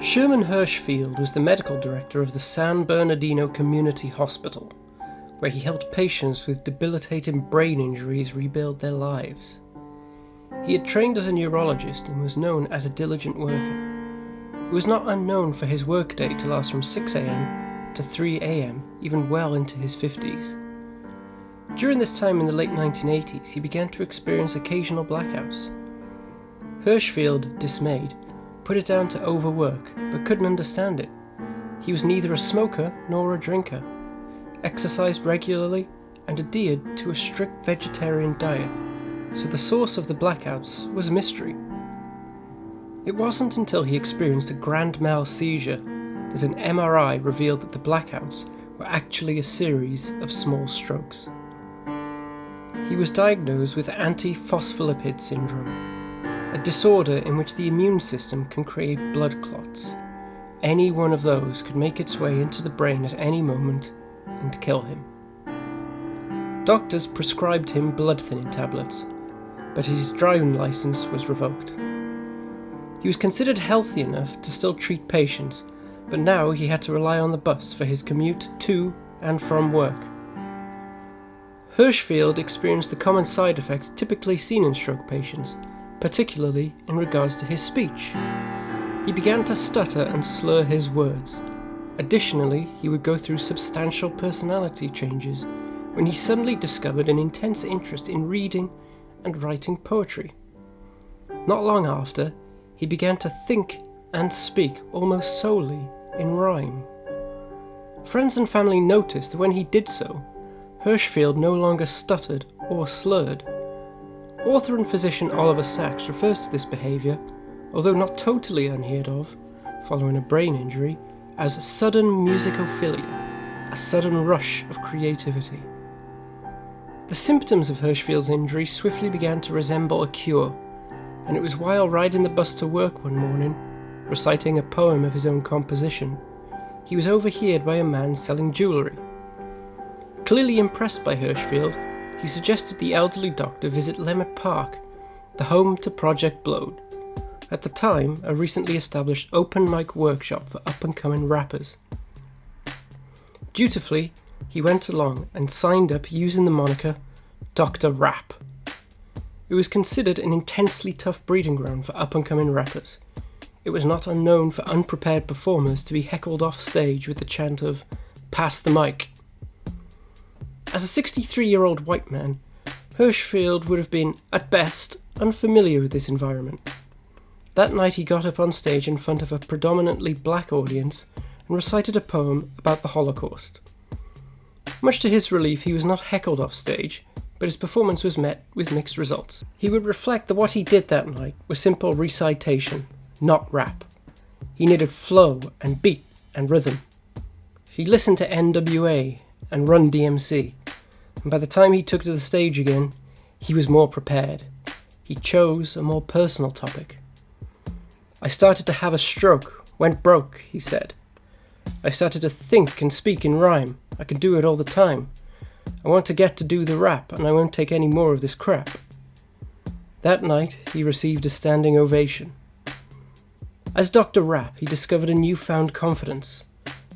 Sherman Hershfield was the medical director of the San Bernardino Community Hospital, where he helped patients with debilitating brain injuries rebuild their lives. He had trained as a neurologist and was known as a diligent worker. It was not unknown for his workday to last from 6 a.m. to 3 a.m., even well into his 50s. During this time in the late 1980s, he began to experience occasional blackouts. Hershfield, dismayed, put it down to overwork, but couldn't understand it. He was neither a smoker nor a drinker, exercised regularly, and adhered to a strict vegetarian diet, so the source of the blackouts was a mystery. It wasn't until he experienced a grand mal seizure that an MRI revealed that the blackouts were actually a series of small strokes. He was diagnosed with antiphospholipid syndrome, a disorder in which the immune system can create blood clots. Any one of those could make its way into the brain at any moment and kill him. Doctors prescribed him blood-thinning tablets, but his driving license was revoked. He was considered healthy enough to still treat patients, but now he had to rely on the bus for his commute to and from work. Hershfield experienced the common side effects typically seen in stroke patients, particularly in regards to his speech. He began to stutter and slur his words. Additionally, he would go through substantial personality changes when he suddenly discovered an intense interest in reading and writing poetry. Not long after, he began to think and speak almost solely in rhyme. Friends and family noticed that when he did so, Hershfield no longer stuttered or slurred. Author and physician Oliver Sacks refers to this behaviour, although not totally unheard of, following a brain injury, as sudden musicophilia, a sudden rush of creativity. The symptoms of Hershfield's injury swiftly began to resemble a cure, and it was while riding the bus to work one morning, reciting a poem of his own composition, he was overheard by a man selling jewellery. Clearly impressed by Hershfield, he suggested the elderly doctor visit Leimert Park, the home to Project Blowed, at the time a recently established open mic workshop for up-and-coming rappers. Dutifully, he went along and signed up using the moniker Dr.Rapp. It was considered an intensely tough breeding ground for up-and-coming rappers. It was not unknown for unprepared performers to be heckled off stage with the chant of "Pass the mic." As a 63-year-old white man, Hershfield would have been, at best, unfamiliar with this environment. That night he got up on stage in front of a predominantly black audience and recited a poem about the Holocaust. Much to his relief, he was not heckled off stage, but his performance was met with mixed results. He would reflect that what he did that night was simple recitation, not rap. He needed flow and beat and rhythm. He listened to NWA and Run DMC, and by the time he took to the stage again, he was more prepared. He chose a more personal topic. "I started to have a stroke, went broke," he said. "I started to think and speak in rhyme. I can do it all the time. I want to get to do the rap, and I won't take any more of this crap." That night, he received a standing ovation. As Dr. Rapp, he discovered a newfound confidence,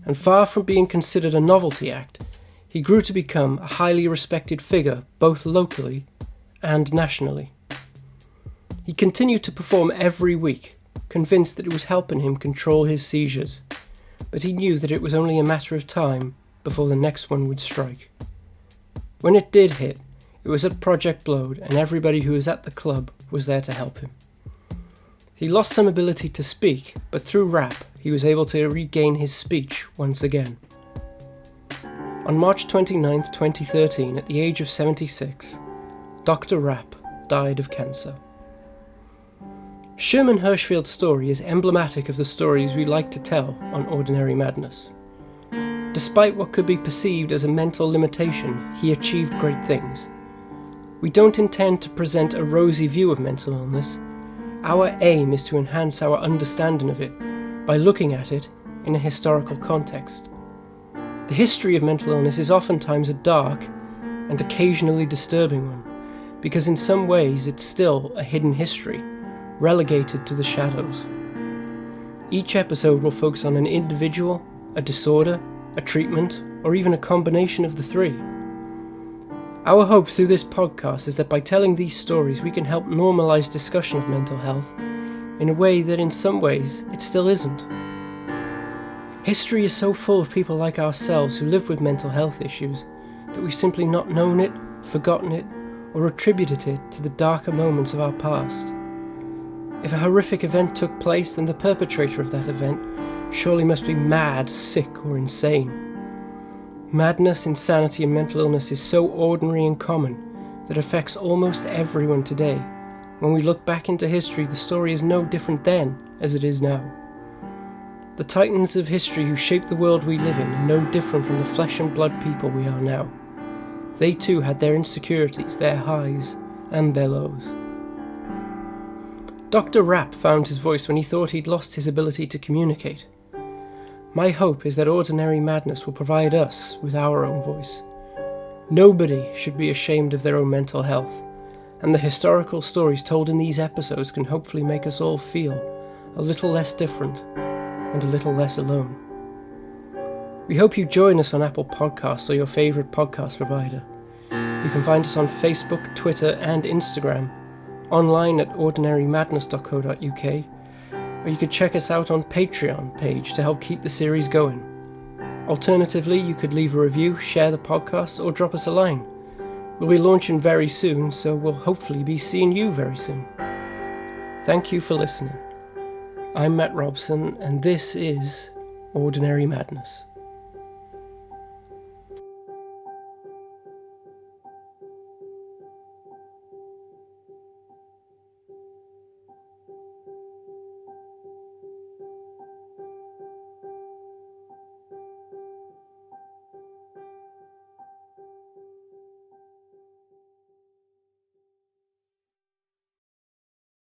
and far from being considered a novelty act, he grew to become a highly respected figure both locally and nationally. He continued to perform every week, convinced that it was helping him control his seizures, but he knew that it was only a matter of time before the next one would strike. When it did hit, it was at Project Blowed, and everybody who was at the club was there to help him. He lost some ability to speak, but through rap, he was able to regain his speech once again. On March 29, 2013, at the age of 76, Dr. Rapp died of cancer. Sherman Hershfield's story is emblematic of the stories we like to tell on Ordinary Madness. Despite what could be perceived as a mental limitation, he achieved great things. We don't intend to present a rosy view of mental illness. Our aim is to enhance our understanding of it by looking at it in a historical context. The history of mental illness is oftentimes a dark and occasionally disturbing one, because in some ways it's still a hidden history, relegated to the shadows. Each episode will focus on an individual, a disorder, a treatment, or even a combination of the three. Our hope through this podcast is that by telling these stories we can help normalise discussion of mental health in a way that in some ways it still isn't. History is so full of people like ourselves who live with mental health issues that we've simply not known it, forgotten it, or attributed it to the darker moments of our past. If a horrific event took place, then the perpetrator of that event surely must be mad, sick, or insane. Madness, insanity, and mental illness is so ordinary and common that it affects almost everyone today. When we look back into history, the story is no different then as it is now. The titans of history who shaped the world we live in are no different from the flesh and blood people we are now. They too had their insecurities, their highs, and their lows. Dr. Rapp found his voice when he thought he'd lost his ability to communicate. My hope is that Ordinary Madness will provide us with our own voice. Nobody should be ashamed of their own mental health, and the historical stories told in these episodes can hopefully make us all feel a little less different and a little less alone. We hope you join us on Apple Podcasts or your favourite podcast provider. You can find us on Facebook, Twitter and Instagram, online at ordinarymadness.co.uk, or you could check us out on Patreon page to help keep the series going. Alternatively, you could leave a review, share the podcast, or drop us a line. We'll be launching very soon, so we'll hopefully be seeing you very soon. Thank you for listening. I'm Matt Robson, and this is Ordinary Madness.